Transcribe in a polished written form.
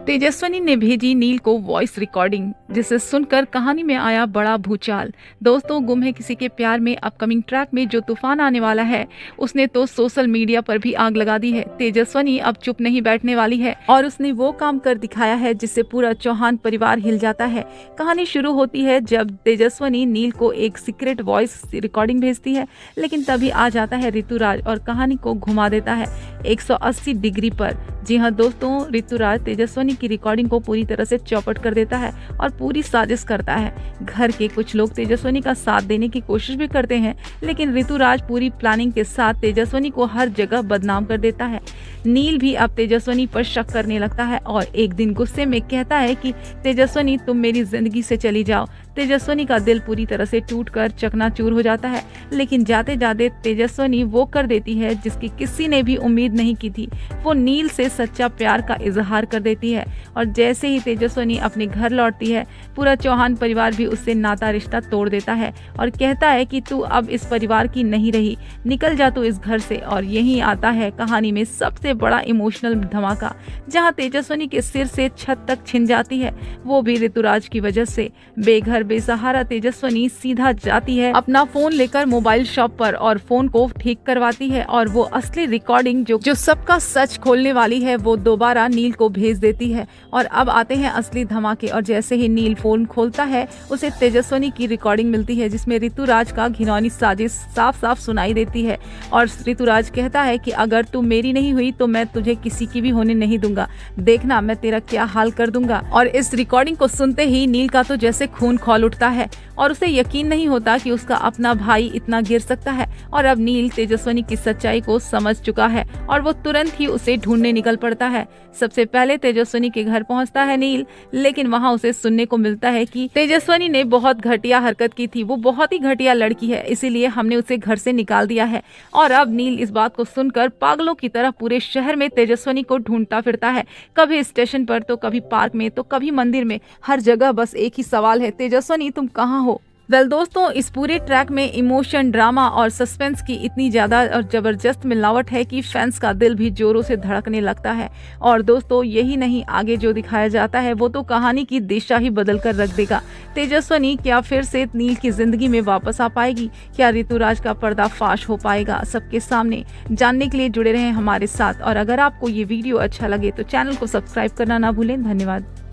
तेजस्विनी ने भेजी नील को वॉइस रिकॉर्डिंग, जिसे सुनकर कहानी में आया बड़ा भूचाल। दोस्तों, गुम है किसी के प्यार में अपकमिंग ट्रैक में जो तूफान आने वाला है, उसने तो सोशल मीडिया पर भी आग लगा दी है। तेजस्विनी अब चुप नहीं बैठने वाली है और उसने वो काम कर दिखाया है जिससे पूरा चौहान परिवार हिल जाता है। कहानी शुरू होती है जब तेजस्विनी नील को एक सीक्रेट वॉइस रिकॉर्डिंग भेजती है, लेकिन तभी आ जाता है ऋतुराज और कहानी को घुमा देता है 180 डिग्री पर। जी हाँ दोस्तों, ऋतुराज तेजस्विनी की रिकॉर्डिंग को पूरी तरह से चौपट कर देता है और पूरी साजिश करता है। घर के कुछ लोग तेजस्विनी का साथ देने की कोशिश भी करते हैं, लेकिन ऋतुराज पूरी प्लानिंग के साथ तेजस्विनी को हर जगह बदनाम कर देता है। नील भी अब तेजस्विनी पर शक करने लगता है और एक दिन गुस्से में कहता है कि तेजस्विनी, तुम मेरी जिंदगी से चली जाओ। तेजस्विनी का दिल पूरी तरह से टूटकर चकनाचूर हो जाता है, लेकिन जाते जाते तेजस्विनी वो कर देती है जिसकी किसी ने भी उम्मीद नहीं की थी। वो नील से सच्चा प्यार का इजहार कर देती है और जैसे ही तेजस्विनी अपने घर लौटती है, पूरा चौहान परिवार भी उससे नाता रिश्ता तोड़ देता है और कहता है कि तू अब इस परिवार की नहीं रही, निकल जा तू इस घर से। और यही आता है कहानी में सबसे बड़ा इमोशनल धमाका, जहाँ तेजस्विनी के सिर से छत तक छिन जाती है, वो भी ऋतुराज की वजह से। बेघर बेसहारा तेजस्विनी सीधा जाती है अपना फोन लेकर मोबाइल शॉप पर और फोन को ठीक करवाती है और वो असली रिकॉर्डिंग जो सबका सच खोलने वाली है, वो दोबारा नील को भेज देती है। और अब आते हैं असली धमाके। और जैसे ही नील फोन खोलता है, उसे तेजस्विनी की रिकॉर्डिंग मिलती है जिसमें ऋतुराज का घिनौनी साजिश साफ साफ सुनाई देती है और ऋतुराज कहता है कि अगर तू मेरी नहीं हुई तो मैं तुझे किसी की भी होने नहीं दूंगा, देखना मैं तेरा क्या हाल कर दूंगा। और इस रिकॉर्डिंग को सुनते ही नील का तो जैसे खून खौल उठता है और उसे यकीन नहीं होता कि उसका अपना भाई इतना गिर सकता है। और अब नील तेजस्विनी की सच्चाई को समझ चुका है और वो तुरंत ही उसे ढूंढने निकल पड़ता है। सबसे पहले तेजस्विनी के घर पहुंचता है नील, लेकिन वहां उसे सुनने को मिलता है कि तेजस्विनी ने बहुत घटिया हरकत की थी, वो बहुत ही घटिया लड़की है, इसीलिए हमने उसे घर से निकाल दिया है। और अब नील इस बात को सुनकर पागलों की तरह पूरे शहर में तेजस्विनी को ढूंढता फिरता है, कभी स्टेशन पर तो कभी पार्क में तो कभी मंदिर में। हर जगह बस एक ही सवाल है, तेजस्विनी तुम कहाँ हो? दोस्तों, इस पूरे ट्रैक में इमोशन, ड्रामा और सस्पेंस की इतनी ज्यादा और जबरदस्त मिलावट है कि फैंस का दिल भी जोरों से धड़कने लगता है। और दोस्तों, यही नहीं, आगे जो दिखाया जाता है वो तो कहानी की दिशा ही बदल कर रख देगा। तेजस्विनी क्या फिर से नील की जिंदगी में वापस आ पाएगी? क्या ऋतुराज का पर्दाफाश हो पाएगा सबके सामने? जानने के लिए जुड़े रहें हमारे साथ। और अगर आपको ये वीडियो अच्छा लगे तो चैनल को सब्सक्राइब करना ना भूलें। धन्यवाद।